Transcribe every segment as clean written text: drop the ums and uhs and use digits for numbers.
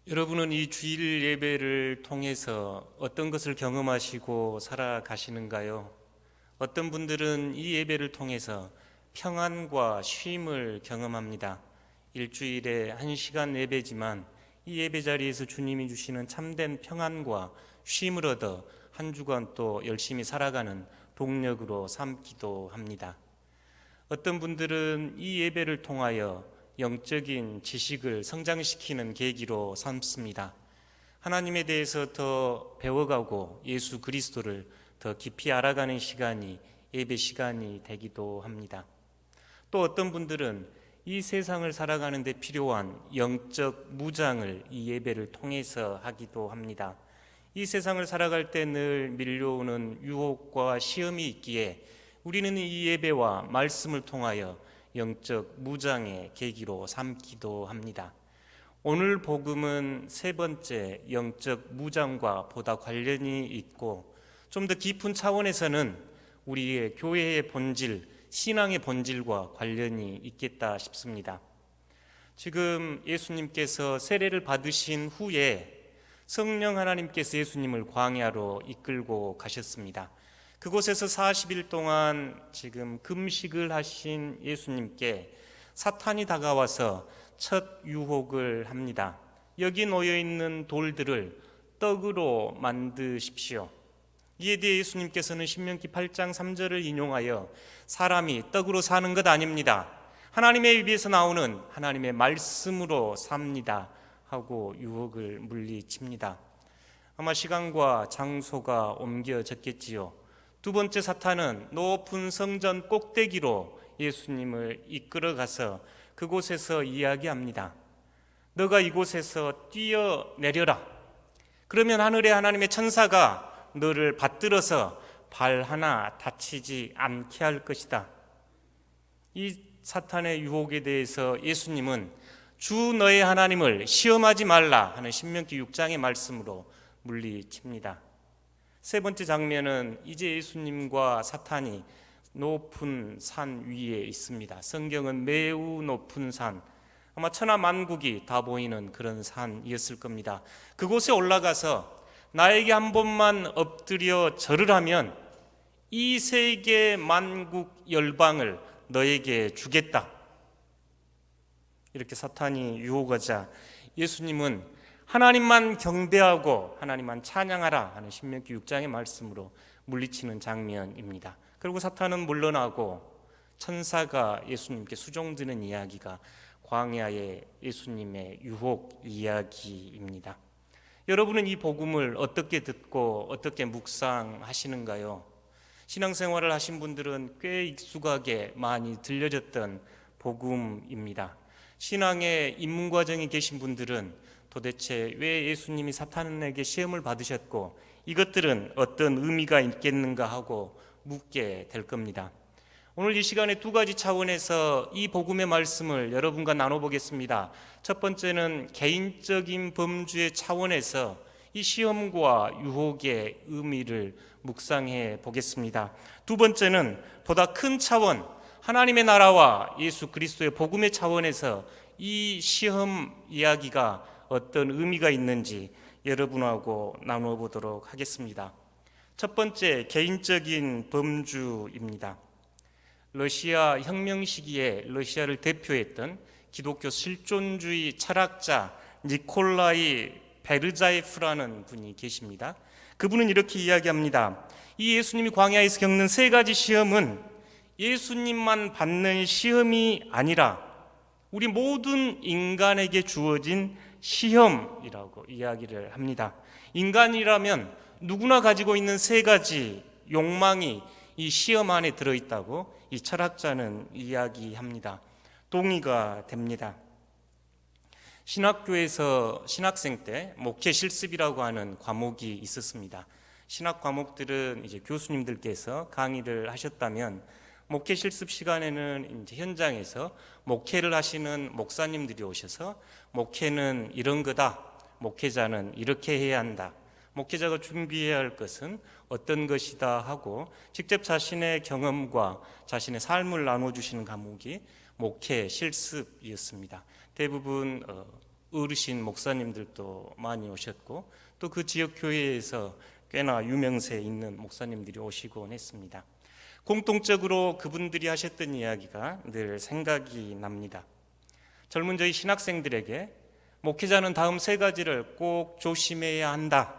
여러분은 이 주일 예배를 통해서 어떤 것을 경험하시고 살아가시는가요? 어떤 분들은 이 예배를 통해서 평안과 쉼을 경험합니다. 일주일에 1시간 예배지만 이 예배 자리에서 주님이 주시는 참된 평안과 쉼을 얻어 한 주간 또 열심히 살아가는 동력으로 삼기도 합니다. 어떤 분들은 이 예배를 통하여 영적인 지식을 성장시키는 계기로 삼습니다. 하나님에 대해서 더 배워가고 예수 그리스도를 더 깊이 알아가는 시간이 예배 시간이 되기도 합니다. 또 어떤 분들은 이 세상을 살아가는 데 필요한 영적 무장을 이 예배를 통해서 하기도 합니다. 이 세상을 살아갈 때 늘 밀려오는 유혹과 시험이 있기에 우리는 이 예배와 말씀을 통하여 영적 무장의 계기로 삼기도 합니다. 오늘 복음은 세 번째 영적 무장과 보다 관련이 있고 좀 더 깊은 차원에서는 우리의 교회의 본질, 신앙의 본질과 관련이 있겠다 싶습니다. 지금 예수님께서 세례를 받으신 후에 성령 하나님께서 예수님을 광야로 이끌고 가셨습니다. 그곳에서 40일 동안 지금 금식을 하신 예수님께 사탄이 다가와서 첫 유혹을 합니다. 여기 놓여있는 돌들을 떡으로 만드십시오. 이에 대해 예수님께서는 신명기 8장 3절을 인용하여 사람이 떡으로 사는 것 아닙니다. 하나님의 입에서 나오는 하나님의 말씀으로 삽니다 하고 유혹을 물리칩니다. 아마 시간과 장소가 옮겨졌겠지요. 두 번째 사탄은 높은 성전 꼭대기로 예수님을 이끌어가서 그곳에서 이야기합니다. 너가 이곳에서 뛰어내려라. 그러면 하늘의 하나님의 천사가 너를 받들어서 발 하나 다치지 않게 할 것이다. 이 사탄의 유혹에 대해서 예수님은 주 너의 하나님을 시험하지 말라 하는 신명기 6장의 말씀으로 물리칩니다. 세 번째 장면은 이제 예수님과 사탄이 높은 산 위에 있습니다. 성경은 매우 높은 산, 아마 천하만국이 다 보이는 그런 산이었을 겁니다. 그곳에 올라가서 나에게 한 번만 엎드려 절을 하면 이 세계 만국 열방을 너에게 주겠다. 이렇게 사탄이 유혹하자 예수님은 하나님만 경배하고 하나님만 찬양하라 하는 신명기 6장의 말씀으로 물리치는 장면입니다. 그리고 사탄은 물러나고 천사가 예수님께 수종드는 이야기가 광야의 예수님의 유혹 이야기입니다. 여러분은 이 복음을 어떻게 듣고 어떻게 묵상하시는가요? 신앙생활을 하신 분들은 꽤 익숙하게 많이 들려졌던 복음입니다. 신앙의 입문 과정에 계신 분들은 도대체 왜 예수님이 사탄에게 시험을 받으셨고 이것들은 어떤 의미가 있겠는가 하고 묻게 될 겁니다. 오늘 이 시간에 두 가지 차원에서 이 복음의 말씀을 여러분과 나눠보겠습니다. 첫 번째는 개인적인 범주의 차원에서 이 시험과 유혹의 의미를 묵상해 보겠습니다. 두 번째는 보다 큰 차원, 하나님의 나라와 예수 그리스도의 복음의 차원에서 이 시험 이야기가 어떤 의미가 있는지 여러분하고 나눠보도록 하겠습니다. 첫 번째, 개인적인 범주입니다. 러시아 혁명 시기에 러시아를 대표했던 기독교 실존주의 철학자 니콜라이 베르자예프라는 분이 계십니다. 그분은 이렇게 이야기합니다. 이 예수님이 광야에서 겪는 세 가지 시험은 예수님만 받는 시험이 아니라 우리 모든 인간에게 주어진 시험이라고 이야기를 합니다. 인간이라면 누구나 가지고 있는 세 가지 욕망이 이 시험 안에 들어있다고 이 철학자는 이야기합니다. 동의가 됩니다. 신학교에서 신학생 때 목회 실습이라고 하는 과목이 있었습니다. 신학 과목들은 이제 교수님들께서 강의를 하셨다면 목회 실습 시간에는 이제 현장에서 목회를 하시는 목사님들이 오셔서 목회는 이런 거다. 목회자는 이렇게 해야 한다. 목회자가 준비해야 할 것은 어떤 것이다 하고 직접 자신의 경험과 자신의 삶을 나눠주시는 과목이 목회 실습이었습니다. 대부분 어르신 목사님들도 많이 오셨고 또 그 지역 교회에서 꽤나 유명세 있는 목사님들이 오시곤 했습니다. 공통적으로 그분들이 하셨던 이야기가 늘 생각이 납니다. 젊은 저희 신학생들에게 목회자는 다음 세 가지를 꼭 조심해야 한다.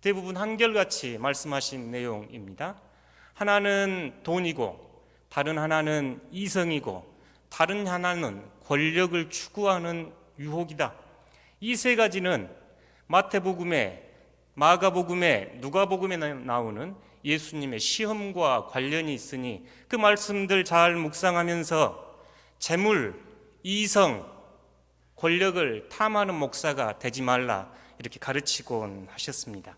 대부분 한결같이 말씀하신 내용입니다. 하나는 돈이고, 다른 하나는 이성이고, 다른 하나는 권력을 추구하는 유혹이다. 이 세 가지는 마태복음에, 마가복음에, 누가복음에 나오는 예수님의 시험과 관련이 있으니 그 말씀들 잘 묵상하면서 재물, 이성, 권력을 탐하는 목사가 되지 말라 이렇게 가르치곤 하셨습니다.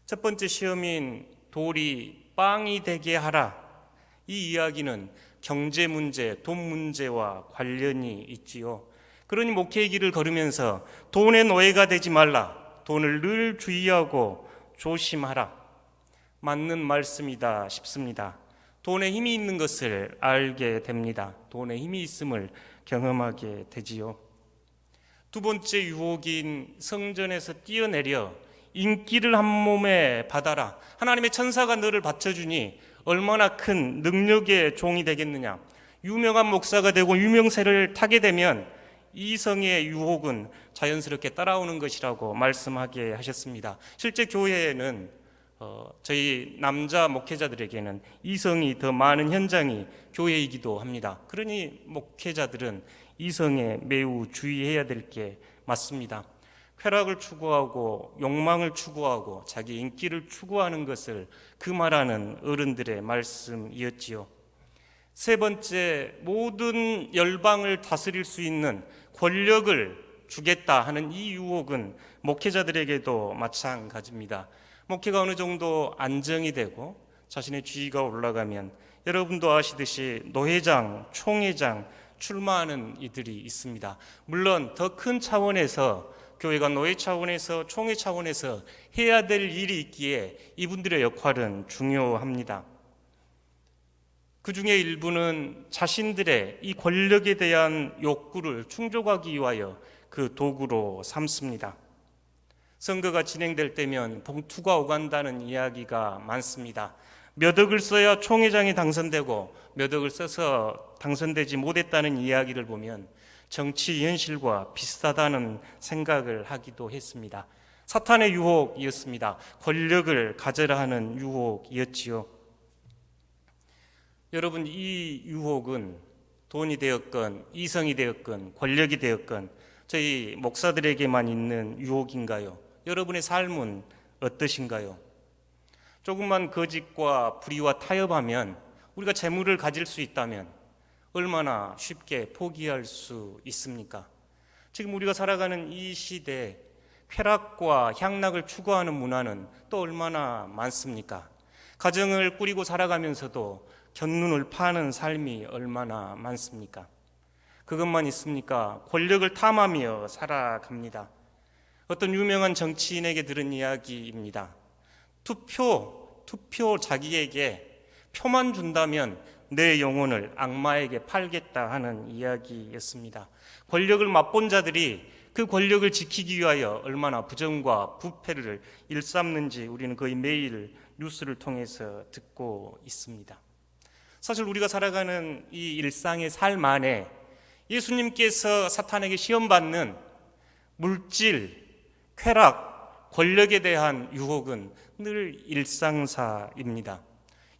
첫 번째 시험인 돌이 빵이 되게 하라. 이 이야기는 경제 문제, 돈 문제와 관련이 있지요. 그러니 목회의 길을 걸으면서 돈의 노예가 되지 말라. 돈을 늘 주의하고 조심하라. 맞는 말씀이다 싶습니다. 돈에 힘이 있는 것을 알게 됩니다. 돈에 힘이 있음을 경험하게 되지요. 두 번째 유혹인 성전에서 뛰어내려 인기를 한 몸에 받아라. 하나님의 천사가 너를 바쳐주니 얼마나 큰 능력의 종이 되겠느냐. 유명한 목사가 되고 유명세를 타게 되면 이성의 유혹은 자연스럽게 따라오는 것이라고 말씀하게 하셨습니다. 실제 교회에는 저희 남자 목회자들에게는 이성이 더 많은 현장이 교회이기도 합니다. 그러니 목회자들은 이성에 매우 주의해야 될 게 맞습니다. 쾌락을 추구하고 욕망을 추구하고 자기 인기를 추구하는 것을 금하라는 어른들의 말씀이었지요. 세 번째, 모든 열방을 다스릴 수 있는 권력을 주겠다 하는 이 유혹은 목회자들에게도 마찬가지입니다. 목회가 어느 정도 안정이 되고 자신의 지위가 올라가면 여러분도 아시듯이 노회장, 총회장 출마하는 이들이 있습니다. 물론 더 큰 차원에서 교회가 노회 차원에서 총회 차원에서 해야 될 일이 있기에 이분들의 역할은 중요합니다. 그 중에 일부는 자신들의 이 권력에 대한 욕구를 충족하기 위하여 그 도구로 삼습니다. 선거가 진행될 때면 봉투가 오간다는 이야기가 많습니다. 몇 억을 써야 총회장이 당선되고 몇 억을 써서 당선되지 못했다는 이야기를 보면 정치 현실과 비슷하다는 생각을 하기도 했습니다. 사탄의 유혹이었습니다. 권력을 가져라 하는 유혹이었지요. 여러분, 이 유혹은 돈이 되었건 이성이 되었건 권력이 되었건 저희 목사들에게만 있는 유혹인가요? 여러분의 삶은 어떠신가요? 조금만 거짓과 불의와 타협하면 우리가 재물을 가질 수 있다면 얼마나 쉽게 포기할 수 있습니까? 지금 우리가 살아가는 이 시대에 쾌락과 향락을 추구하는 문화는 또 얼마나 많습니까? 가정을 꾸리고 살아가면서도 견눈을 파는 삶이 얼마나 많습니까? 그것만 있습니까? 권력을 탐하며 살아갑니다. 어떤 유명한 정치인에게 들은 이야기입니다. 투표 자기에게 표만 준다면 내 영혼을 악마에게 팔겠다 하는 이야기였습니다. 권력을 맛본 자들이 그 권력을 지키기 위하여 얼마나 부정과 부패를 일삼는지 우리는 거의 매일 뉴스를 통해서 듣고 있습니다. 사실 우리가 살아가는 이 일상의 삶 안에 예수님께서 사탄에게 시험받는 물질, 쾌락, 권력에 대한 유혹은 늘 일상사입니다.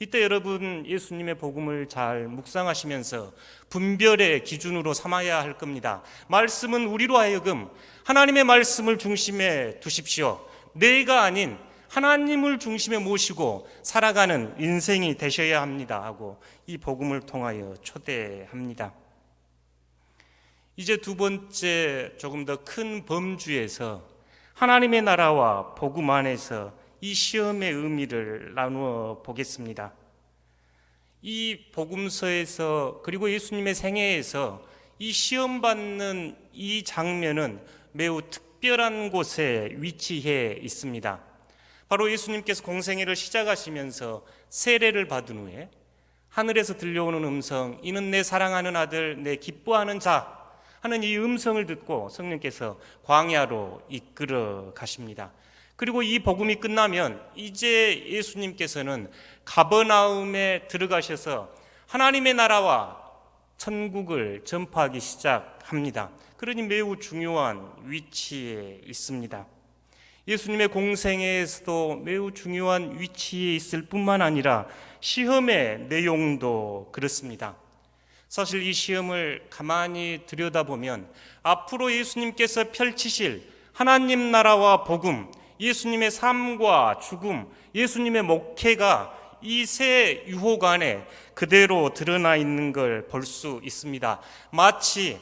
이때 여러분 예수님의 복음을 잘 묵상하시면서 분별의 기준으로 삼아야 할 겁니다. 말씀은 우리로 하여금 하나님의 말씀을 중심에 두십시오. 내가 아닌 하나님을 중심에 모시고 살아가는 인생이 되셔야 합니다 하고 이 복음을 통하여 초대합니다. 이제 두 번째 조금 더 큰 범주에서 하나님의 나라와 복음 안에서 이 시험의 의미를 나누어 보겠습니다. 이 복음서에서 그리고 예수님의 생애에서 이 시험받는 이 장면은 매우 특별한 곳에 위치해 있습니다. 바로 예수님께서 공생애를 시작하시면서 세례를 받은 후에 하늘에서 들려오는 음성, 이는 내 사랑하는 아들, 내 기뻐하는 자, 하는 이 음성을 듣고 성령께서 광야로 이끌어 가십니다. 그리고 이 복음이 끝나면 이제 예수님께서는 가버나움에 들어가셔서 하나님의 나라와 천국을 전파하기 시작합니다. 그러니 매우 중요한 위치에 있습니다. 예수님의 공생애에서도 매우 중요한 위치에 있을 뿐만 아니라 시험의 내용도 그렇습니다. 사실 이 시험을 가만히 들여다보면 앞으로 예수님께서 펼치실 하나님 나라와 복음, 예수님의 삶과 죽음, 예수님의 목회가 이 세 유혹 안에 그대로 드러나 있는 걸 볼 수 있습니다. 마치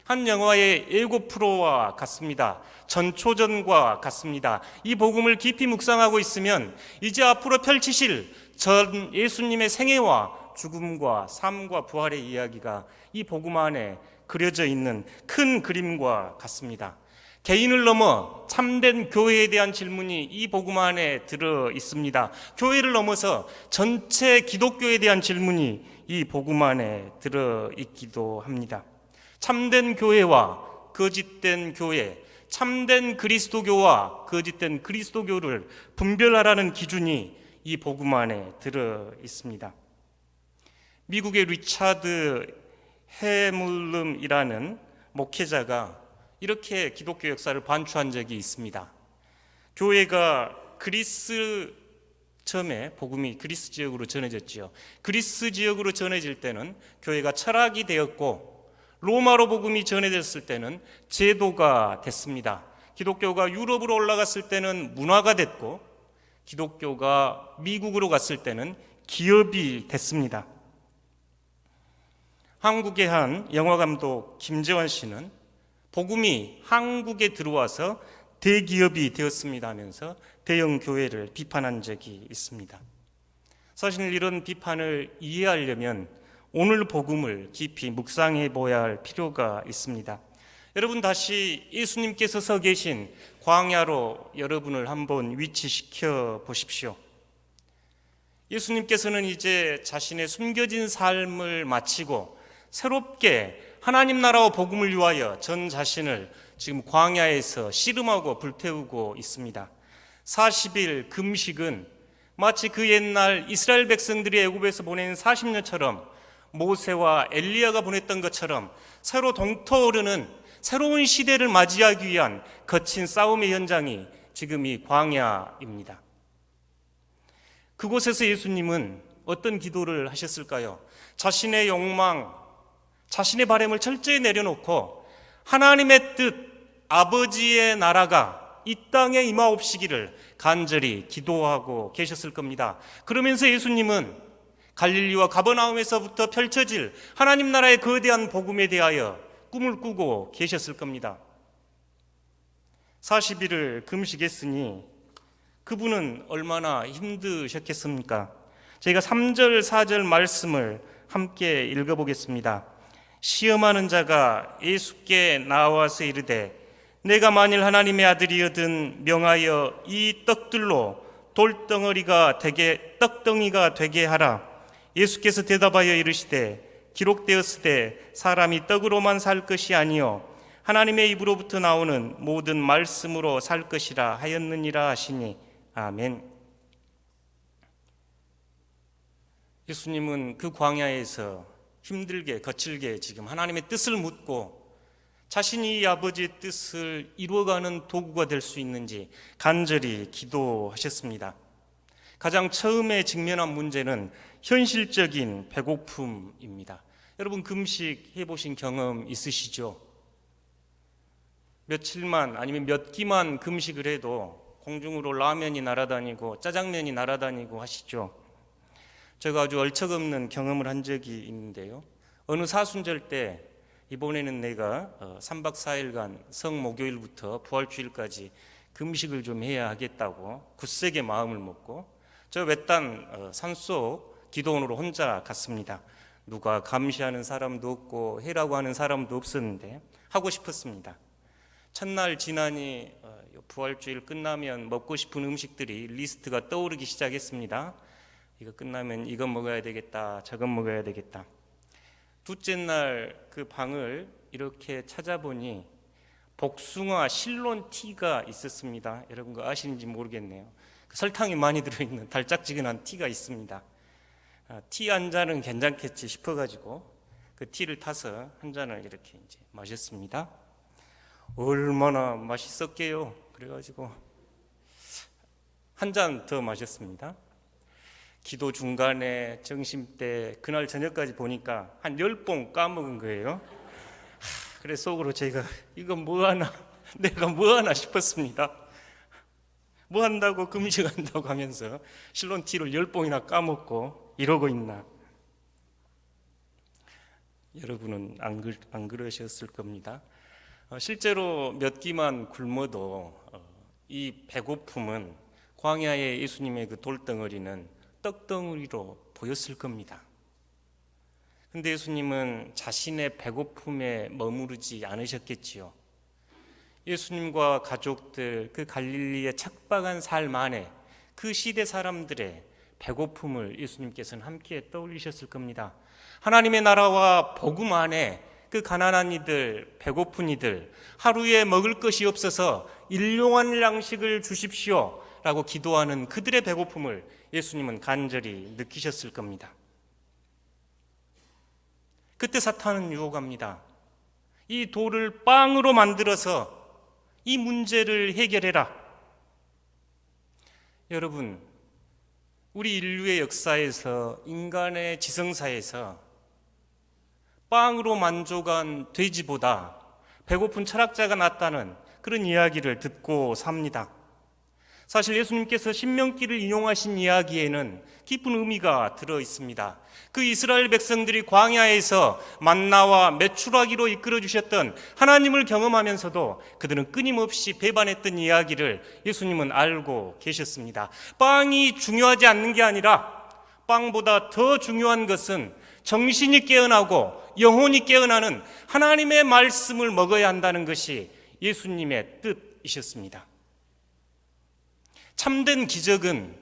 한 영화의 예고프로와 같습니다. 전초전과 같습니다. 이 복음을 깊이 묵상하고 있으면 이제 앞으로 펼치실 전 예수님의 생애와 죽음과 삶과 부활의 이야기가 이 복음 안에 그려져 있는 큰 그림과 같습니다. 개인을 넘어 참된 교회에 대한 질문이 이 복음 안에 들어 있습니다. 교회를 넘어서 전체 기독교에 대한 질문이 이 복음 안에 들어 있기도 합니다. 참된 교회와 거짓된 교회, 참된 그리스도교와 거짓된 그리스도교를 분별하라는 기준이 이 복음 안에 들어 있습니다. 미국의 리차드 해물름이라는 목회자가 이렇게 기독교 역사를 반추한 적이 있습니다. 교회가 처음에 복음이 그리스 지역으로 전해졌지요. 그리스 지역으로 전해질 때는 교회가 철학이 되었고, 로마로 복음이 전해졌을 때는 제도가 됐습니다. 기독교가 유럽으로 올라갔을 때는 문화가 됐고, 기독교가 미국으로 갔을 때는 기업이 됐습니다. 한국의 한 영화감독 김재환 씨는 복음이 한국에 들어와서 대기업이 되었습니다 하면서 대형 교회를 비판한 적이 있습니다. 사실 이런 비판을 이해하려면 오늘 복음을 깊이 묵상해 보아야 할 필요가 있습니다. 여러분, 다시 예수님께서 서 계신 광야로 여러분을 한번 위치시켜 보십시오. 예수님께서는 이제 자신의 숨겨진 삶을 마치고 새롭게 하나님 나라와 복음을 위하여 전 자신을 지금 광야에서 씨름하고 불태우고 있습니다. 40일 금식은 마치 그 옛날 이스라엘 백성들이 애굽에서 보낸 40년처럼 모세와 엘리야가 보냈던 것처럼 새로 동토오르는 새로운 시대를 맞이하기 위한 거친 싸움의 현장이 지금 이 광야입니다. 그곳에서 예수님은 어떤 기도를 하셨을까요? 자신의 욕망, 자신의 바람을 철저히 내려놓고 하나님의 뜻, 아버지의 나라가 이 땅에 임하옵시기를 간절히 기도하고 계셨을 겁니다. 그러면서 예수님은 갈릴리와 가버나움에서부터 펼쳐질 하나님 나라의 거대한 복음에 대하여 꿈을 꾸고 계셨을 겁니다. 40일을 금식했으니 그분은 얼마나 힘드셨겠습니까? 저희가 3절, 4절 말씀을 함께 읽어보겠습니다. 시험하는 자가 예수께 나와서 이르되 내가 만일 하나님의 아들이거든 명하여 이 떡들로 돌덩어리가 되게 떡덩이가 되게 하라. 예수께서 대답하여 이르시되 기록되었으되 사람이 떡으로만 살 것이 아니요 하나님의 입으로부터 나오는 모든 말씀으로 살 것이라 하였느니라 하시니 아멘. 예수님은 그 광야에서 힘들게 거칠게 지금 하나님의 뜻을 묻고 자신이 이 아버지의 뜻을 이루어가는 도구가 될 수 있는지 간절히 기도하셨습니다. 가장 처음에 직면한 문제는 현실적인 배고픔입니다. 여러분, 금식 해보신 경험 있으시죠? 며칠만 아니면 몇 끼만 금식을 해도 공중으로 라면이 날아다니고 짜장면이 날아다니고 하시죠? 제가 아주 얼척없는 경험을 한 적이 있는데요. 어느 사순절 때 이번에는 내가 3박 4일간 성목요일부터 부활주일까지 금식을 좀 해야 하겠다고 굳세게 마음을 먹고 저 외딴 산속 기도원으로 혼자 갔습니다. 누가 감시하는 사람도 없고 해라고 하는 사람도 없었는데 하고 싶었습니다. 첫날 지나니 부활주일 끝나면 먹고 싶은 음식들이 리스트가 떠오르기 시작했습니다. 이거 끝나면 이거 먹어야 되겠다, 저거 먹어야 되겠다. 둘째 날 그 방을 이렇게 찾아보니 복숭아 실론 티가 있었습니다. 여러분 그 아시는지 모르겠네요. 설탕이 많이 들어있는 달짝지근한 티가 있습니다. 티 한 잔은 괜찮겠지 싶어가지고 그 티를 타서 한 잔을 이렇게 이제 마셨습니다. 얼마나 맛있었게요. 그래가지고 한 잔 더 마셨습니다. 기도 중간에 점심때 그날 저녁까지 보니까 한 10봉 까먹은 거예요. 그래서 속으로 제가 이거 뭐하나 내가 뭐하나 싶었습니다. 뭐한다고 금식한다고 하면서 실론티를 10봉이나 까먹고 이러고 있나. 여러분은 안 그러셨을 겁니다. 실제로 몇 끼만 굶어도 이 배고픔은 광야의 예수님의 그 돌덩어리는 떡덩어리로 보였을 겁니다. 근데 예수님은 자신의 배고픔에 머무르지 않으셨겠지요. 예수님과 가족들 그 갈릴리의 척박한 삶 안에 그 시대 사람들의 배고픔을 예수님께서는 함께 떠올리셨을 겁니다. 하나님의 나라와 복음 안에 그 가난한 이들, 배고픈 이들, 하루에 먹을 것이 없어서 일용할 양식을 주십시오 라고 기도하는 그들의 배고픔을 예수님은 간절히 느끼셨을 겁니다. 그때 사탄은 유혹합니다. 이 돌을 빵으로 만들어서 이 문제를 해결해라. 여러분, 우리 인류의 역사에서, 인간의 지성사에서 빵으로 만족한 돼지보다 배고픈 철학자가 낫다는 그런 이야기를 듣고 삽니다. 사실 예수님께서 신명기를 인용하신 이야기에는 깊은 의미가 들어 있습니다. 그 이스라엘 백성들이 광야에서 만나와 메추라기로 이끌어 주셨던 하나님을 경험하면서도 그들은 끊임없이 배반했던 이야기를 예수님은 알고 계셨습니다. 빵이 중요하지 않는 게 아니라 빵보다 더 중요한 것은 정신이 깨어나고 영혼이 깨어나는 하나님의 말씀을 먹어야 한다는 것이 예수님의 뜻이셨습니다. 참된 기적은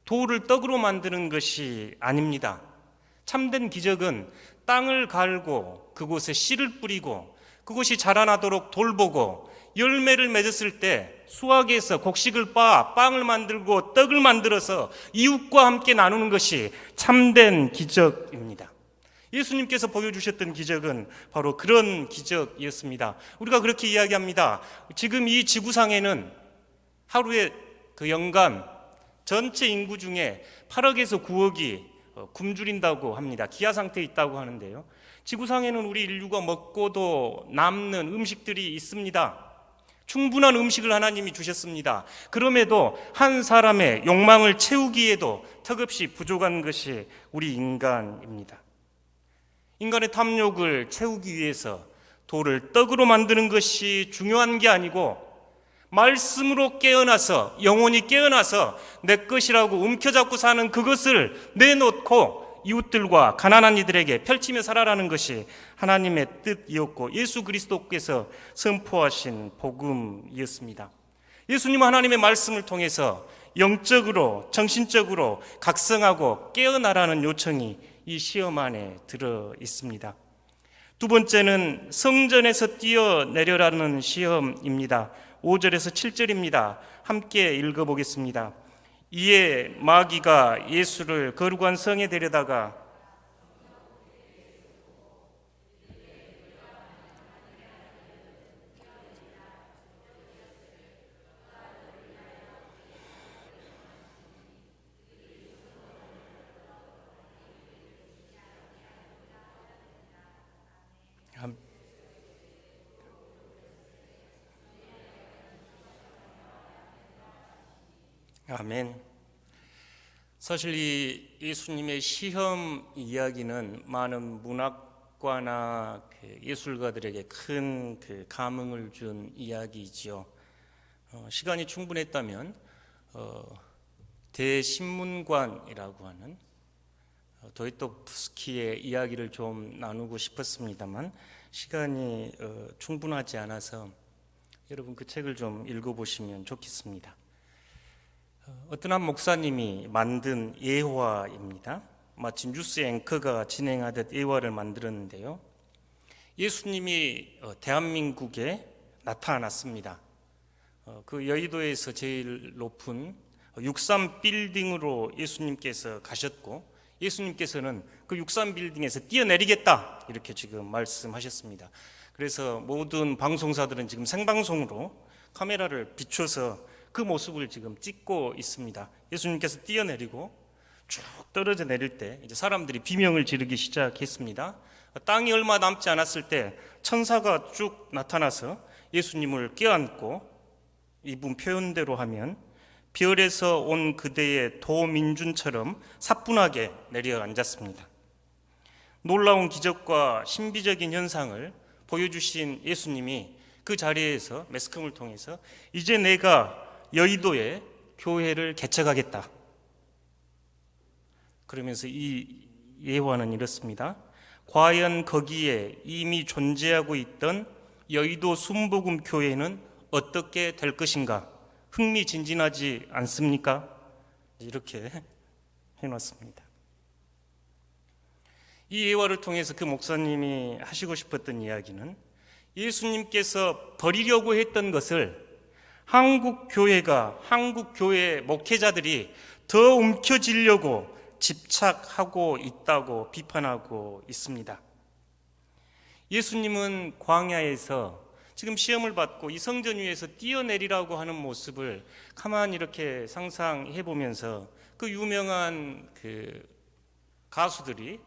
돌을 떡으로 만드는 것이 아닙니다. 참된 기적은 땅을 갈고 그곳에 씨를 뿌리고 그곳이 자라나도록 돌보고 열매를 맺었을 때 수확에서 곡식을 빻아 빵을 만들고 떡을 만들어서 이웃과 함께 나누는 것이 참된 기적입니다. 예수님께서 보여주셨던 기적은 바로 그런 기적이었습니다. 우리가 그렇게 이야기합니다. 지금 이 지구상에는 하루에 그 연간 전체 인구 중에 8억에서 9억이 굶주린다고 합니다. 기아 상태에 있다고 하는데요. 지구상에는 우리 인류가 먹고도 남는 음식들이 있습니다. 충분한 음식을 하나님이 주셨습니다. 그럼에도 한 사람의 욕망을 채우기에도 턱없이 부족한 것이 우리 인간입니다. 인간의 탐욕을 채우기 위해서 돌을 떡으로 만드는 것이 중요한 게 아니고 말씀으로 깨어나서 영혼이 깨어나서 내 것이라고 움켜잡고 사는 그것을 내놓고 이웃들과 가난한 이들에게 펼치며 살아라는 것이 하나님의 뜻이었고 예수 그리스도께서 선포하신 복음이었습니다. 예수님은 하나님의 말씀을 통해서 영적으로 정신적으로 각성하고 깨어나라는 요청이 이 시험 안에 들어 있습니다. 두 번째는 성전에서 뛰어내려라는 시험입니다. 5절에서 7절입니다. 함께 읽어보겠습니다. 이에 마귀가 예수를 거룩한 성에 데려다가 아멘. 사실 이 예수님의 시험 이야기는 많은 문학과나 예술가들에게 큰 감흥을 준 이야기이지요. 시간이 충분했다면 대신문관이라고 하는 도스토옙스키의 이야기를 좀 나누고 싶었습니다만 시간이 충분하지 않아서 여러분 그 책을 좀 읽어보시면 좋겠습니다. 어떤 한 목사님이 만든 예화입니다. 마치 뉴스 앵커가 진행하듯 예화를 만들었는데요. 예수님이 대한민국에 나타났습니다. 그 여의도에서 제일 높은 63빌딩으로 예수님께서 가셨고, 예수님께서는 그 63빌딩에서 뛰어내리겠다 이렇게 지금 말씀하셨습니다. 그래서 모든 방송사들은 지금 생방송으로 카메라를 비춰서 그 모습을 지금 찍고 있습니다. 예수님께서 뛰어내리고 쭉 떨어져 내릴 때 이제 사람들이 비명을 지르기 시작했습니다. 땅이 얼마 남지 않았을 때 천사가 쭉 나타나서 예수님을 껴안고, 이분 표현대로 하면 별에서 온 그대의 도민준처럼 사뿐하게 내려앉았습니다. 놀라운 기적과 신비적인 현상을 보여주신 예수님이 그 자리에서 매스컴을 통해서 이제 내가 여의도에 교회를 개척하겠다 그러면서 이 예화는 이렇습니다. 과연 거기에 이미 존재하고 있던 여의도 순복음 교회는 어떻게 될 것인가? 흥미진진하지 않습니까? 이렇게 해놨습니다. 이 예화를 통해서 그 목사님이 하시고 싶었던 이야기는 예수님께서 버리려고 했던 것을 한국 교회가, 한국 교회 목회자들이 더 움켜쥐려고 집착하고 있다고 비판하고 있습니다. 예수님은 광야에서 지금 시험을 받고 이 성전 위에서 뛰어내리라고 하는 모습을 가만히 이렇게 상상해 보면서 그 유명한 가수들이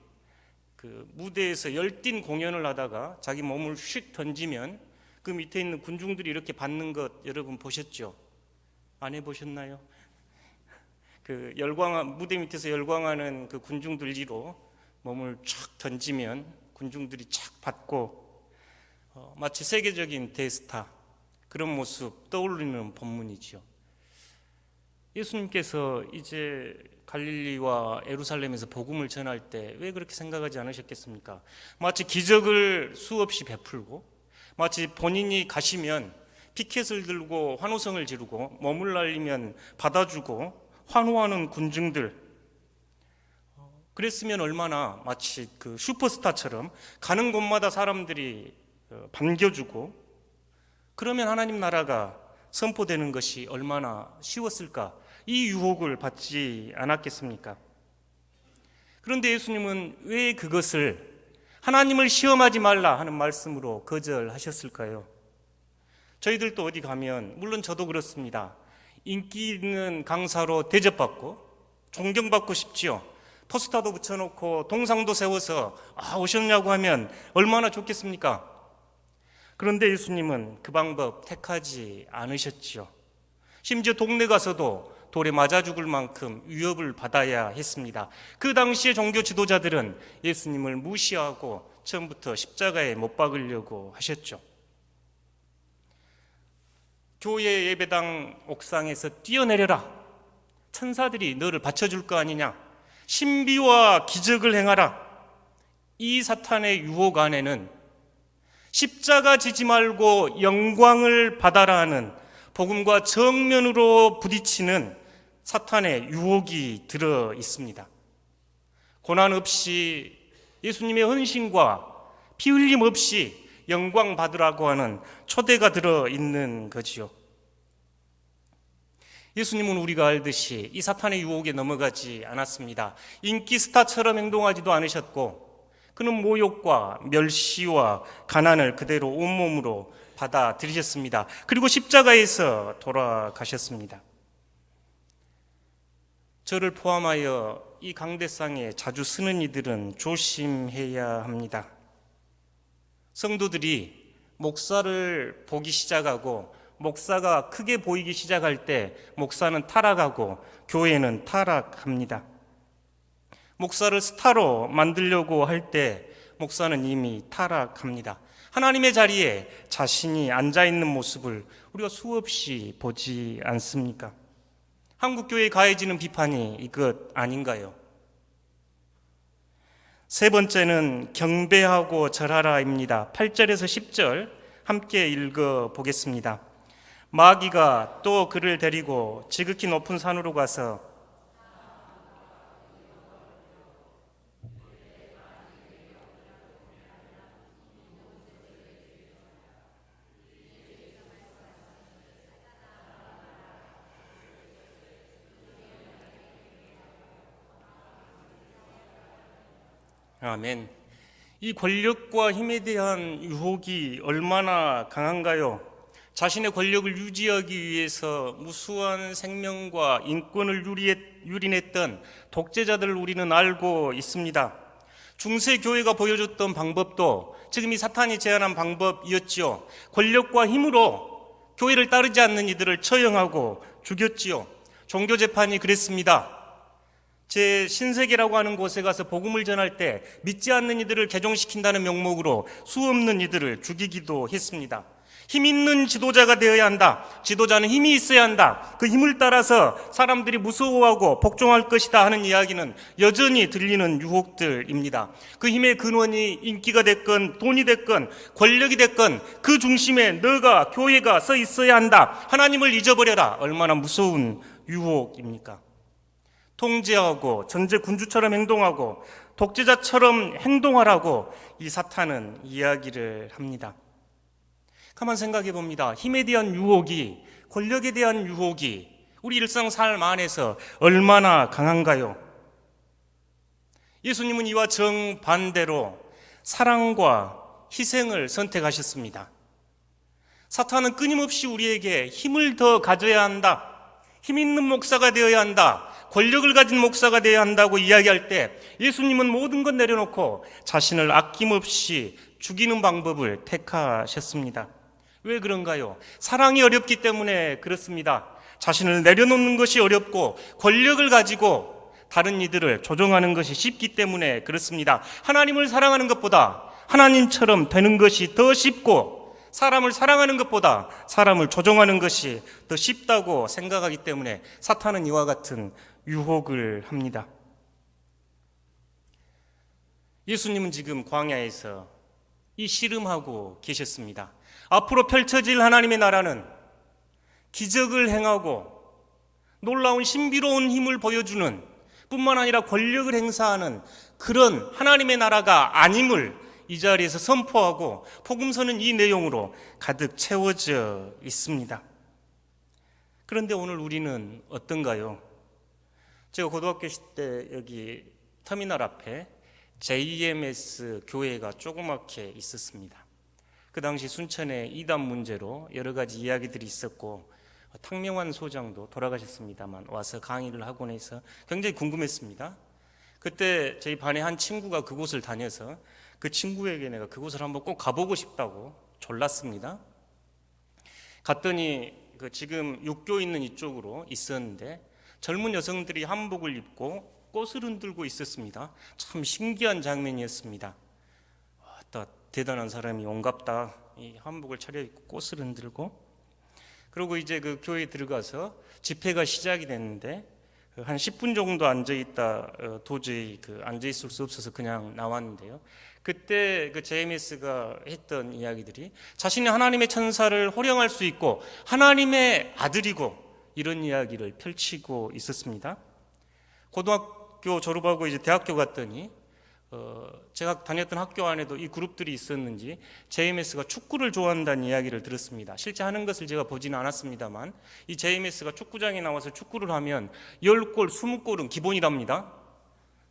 그 무대에서 열띤 공연을 하다가 자기 몸을 휙 던지면 그 밑에 있는 군중들이 이렇게 받는 것 여러분 보셨죠? 안 해보셨나요? 그 무대 밑에서 열광하는 그 군중들 위로 몸을 촥 던지면 군중들이 착 받고 마치 세계적인 대스타, 그런 모습 떠올리는 본문이죠. 예수님께서 이제 갈릴리와 예루살렘에서 복음을 전할 때 왜 그렇게 생각하지 않으셨겠습니까? 마치 기적을 수없이 베풀고, 마치 본인이 가시면 피켓을 들고 환호성을 지르고, 몸을 날리면 받아주고 환호하는 군중들, 그랬으면 얼마나 마치 그 슈퍼스타처럼 가는 곳마다 사람들이 반겨주고, 그러면 하나님 나라가 선포되는 것이 얼마나 쉬웠을까? 이 유혹을 받지 않았겠습니까? 그런데 예수님은 왜 그것을 하나님을 시험하지 말라 하는 말씀으로 거절하셨을까요? 저희들도 어디 가면, 물론 저도 그렇습니다. 인기 있는 강사로 대접받고 존경받고 싶지요. 포스터도 붙여놓고 동상도 세워서 오셨냐고 하면 얼마나 좋겠습니까? 그런데 예수님은 그 방법 택하지 않으셨지요. 심지어 동네 가서도 돌에 맞아 죽을 만큼 위협을 받아야 했습니다. 그 당시의 종교 지도자들은 예수님을 무시하고 처음부터 십자가에 못 박으려고 하셨죠. 교회 예배당 옥상에서 뛰어내려라. 천사들이 너를 받쳐줄 거 아니냐. 신비와 기적을 행하라. 이 사탄의 유혹 안에는 십자가 지지 말고 영광을 받아라 하는 복음과 정면으로 부딪히는 사탄의 유혹이 들어 있습니다. 고난 없이 예수님의 헌신과 피 흘림 없이 영광 받으라고 하는 초대가 들어 있는 거지요. 예수님은 우리가 알듯이 이 사탄의 유혹에 넘어가지 않았습니다. 인기 스타처럼 행동하지도 않으셨고, 그는 모욕과 멸시와 가난을 그대로 온몸으로 받아들이셨습니다. 그리고 십자가에서 돌아가셨습니다. 저를 포함하여 이 강대상에 자주 쓰는 이들은 조심해야 합니다. 성도들이 목사를 보기 시작하고 목사가 크게 보이기 시작할 때 목사는 타락하고 교회는 타락합니다. 목사를 스타로 만들려고 할 때 목사는 이미 타락합니다. 하나님의 자리에 자신이 앉아있는 모습을 우리가 수없이 보지 않습니까? 한국교회에 가해지는 비판이 이것 아닌가요? 세 번째는 경배하고 절하라입니다. 8절에서 10절 함께 읽어보겠습니다. 마귀가 또 그를 데리고 지극히 높은 산으로 가서 아멘. 이 권력과 힘에 대한 유혹이 얼마나 강한가요? 자신의 권력을 유지하기 위해서 무수한 생명과 인권을 유린했던 독재자들을 우리는 알고 있습니다. 중세 교회가 보여줬던 방법도 지금 이 사탄이 제안한 방법이었지요. 권력과 힘으로 교회를 따르지 않는 이들을 처형하고 죽였지요. 종교재판이 그랬습니다. 제 신세계라고 하는 곳에 가서 복음을 전할 때 믿지 않는 이들을 개종시킨다는 명목으로 수없는 이들을 죽이기도 했습니다. 힘 있는 지도자가 되어야 한다. 지도자는 힘이 있어야 한다. 그 힘을 따라서 사람들이 무서워하고 복종할 것이다 하는 이야기는 여전히 들리는 유혹들입니다. 그 힘의 근원이 인기가 됐건 돈이 됐건 권력이 됐건 그 중심에 너가 교회가 서 있어야 한다. 하나님을 잊어버려라. 얼마나 무서운 유혹입니까? 통제하고 전제 군주처럼 행동하고 독재자처럼 행동하라고 이 사탄은 이야기를 합니다. 가만 생각해 봅니다. 힘에 대한 유혹이, 권력에 대한 유혹이 우리 일상 삶 안에서 얼마나 강한가요? 예수님은 이와 정반대로 사랑과 희생을 선택하셨습니다. 사탄은 끊임없이 우리에게 힘을 더 가져야 한다. 힘 있는 목사가 되어야 한다. 권력을 가진 목사가 되어야 한다고 이야기할 때 예수님은 모든 것 내려놓고 자신을 아낌없이 죽이는 방법을 택하셨습니다. 왜 그런가요? 사랑이 어렵기 때문에 그렇습니다. 자신을 내려놓는 것이 어렵고 권력을 가지고 다른 이들을 조종하는 것이 쉽기 때문에 그렇습니다. 하나님을 사랑하는 것보다 하나님처럼 되는 것이 더 쉽고 사람을 사랑하는 것보다 사람을 조종하는 것이 더 쉽다고 생각하기 때문에 사탄은 이와 같은 유혹을 합니다. 예수님은 지금 광야에서 이 씨름하고 계셨습니다. 앞으로 펼쳐질 하나님의 나라는 기적을 행하고 놀라운 신비로운 힘을 보여주는 뿐만 아니라 권력을 행사하는 그런 하나님의 나라가 아님을 이 자리에서 선포하고 복음서는 이 내용으로 가득 채워져 있습니다. 그런데 오늘 우리는 어떤가요? 제가 고등학교 때 여기 터미널 앞에 JMS 교회가 조그맣게 있었습니다. 그 당시 순천에 이단 문제로 여러 가지 이야기들이 있었고 탕명환 소장도 돌아가셨습니다만 와서 강의를 하곤 해서 굉장히 궁금했습니다. 그때 저희 반에 한 친구가 그곳을 다녀서 그 친구에게 내가 그곳을 한번 꼭 가보고 싶다고 졸랐습니다. 갔더니 지금 육교 있는 이쪽으로 있었는데 젊은 여성들이 한복을 입고 꽃을 흔들고 있었습니다. 참 신기한 장면이었습니다. 대단한 사람이 온갑다. 이 한복을 차려입고 꽃을 흔들고. 그리고 이제 그 교회에 들어가서 집회가 시작이 됐는데 한 10분 정도 앉아있다 도저히 앉아있을 수 없어서 그냥 나왔는데요. 그때 그 JMS가 했던 이야기들이 자신이 하나님의 천사를 호령할 수 있고 하나님의 아들이고 이런 이야기를 펼치고 있었습니다. 고등학교 졸업하고 이제 대학교 갔더니 제가 다녔던 학교 안에도 이 그룹들이 있었는지 JMS가 축구를 좋아한다는 이야기를 들었습니다. 실제 하는 것을 제가 보지는 않았습니다만 이 JMS가 축구장에 나와서 축구를 하면 10골, 20골은 기본이랍니다.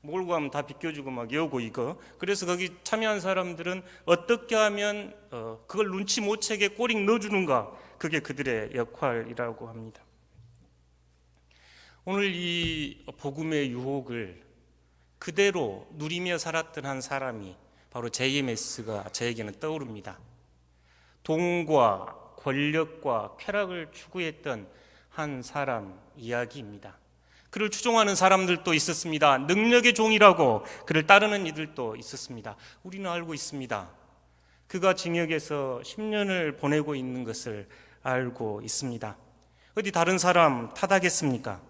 몰고 가면 다 비껴주고 막 여고 이거. 그래서 거기 참여한 사람들은 어떻게 하면 그걸 눈치 못 채게 꼬링 넣어주는가, 그게 그들의 역할이라고 합니다. 오늘 이 복음의 유혹을 그대로 누리며 살았던 한 사람이 바로 JMS가 저에게는 떠오릅니다. 돈과 권력과 쾌락을 추구했던 한 사람 이야기입니다. 그를 추종하는 사람들도 있었습니다. 능력의 종이라고 그를 따르는 이들도 있었습니다. 우리는 알고 있습니다. 그가 징역에서 10년을 보내고 있는 것을 알고 있습니다. 어디 다른 사람 탓하겠습니까?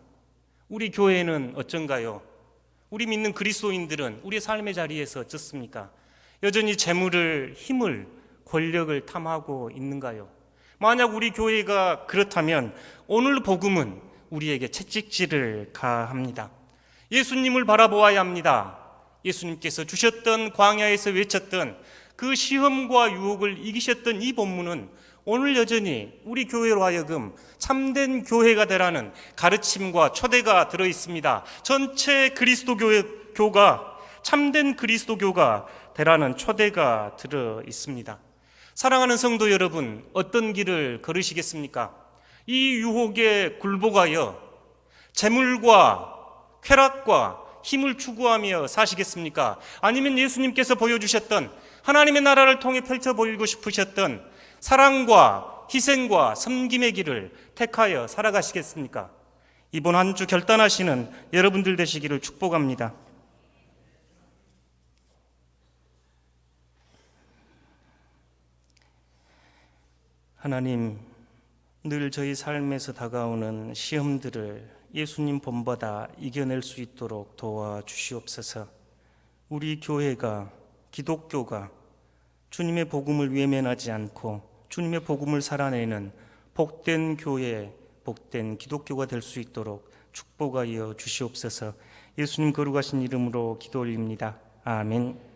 우리 교회는 어쩐가요? 우리 믿는 그리스도인들은 우리의 삶의 자리에서 어떻습니까? 여전히 재물을, 힘을, 권력을 탐하고 있는가요? 만약 우리 교회가 그렇다면 오늘 복음은 우리에게 채찍질을 가합니다. 예수님을 바라보아야 합니다. 예수님께서 주셨던 광야에서 외쳤던 그 시험과 유혹을 이기셨던 이 본문은 오늘 여전히 우리 교회로 하여금 참된 교회가 되라는 가르침과 초대가 들어있습니다. 전체 그리스도 교가 참된 그리스도교가 되라는 초대가 들어 있습니다. 사랑하는 성도 여러분, 어떤 길을 걸으시겠습니까? 이 유혹에 굴복하여 재물과 쾌락과 힘을 추구하며 사시겠습니까? 아니면 예수님께서 보여주셨던 하나님의 나라를 통해 펼쳐 보이고 싶으셨던 사랑과 희생과 섬김의 길을 택하여 살아가시겠습니까? 이번 한 주 결단하시는 여러분들 되시기를 축복합니다. 하나님, 늘 저희 삶에서 다가오는 시험들을 예수님 본받아 이겨낼 수 있도록 도와주시옵소서. 우리 교회가, 기독교가 주님의 복음을 외면하지 않고 주님의 복음을 살아내는 복된 교회, 복된 기독교가 될 수 있도록 축복하여 주시옵소서. 예수님 거룩하신 이름으로 기도 올립니다. 아멘.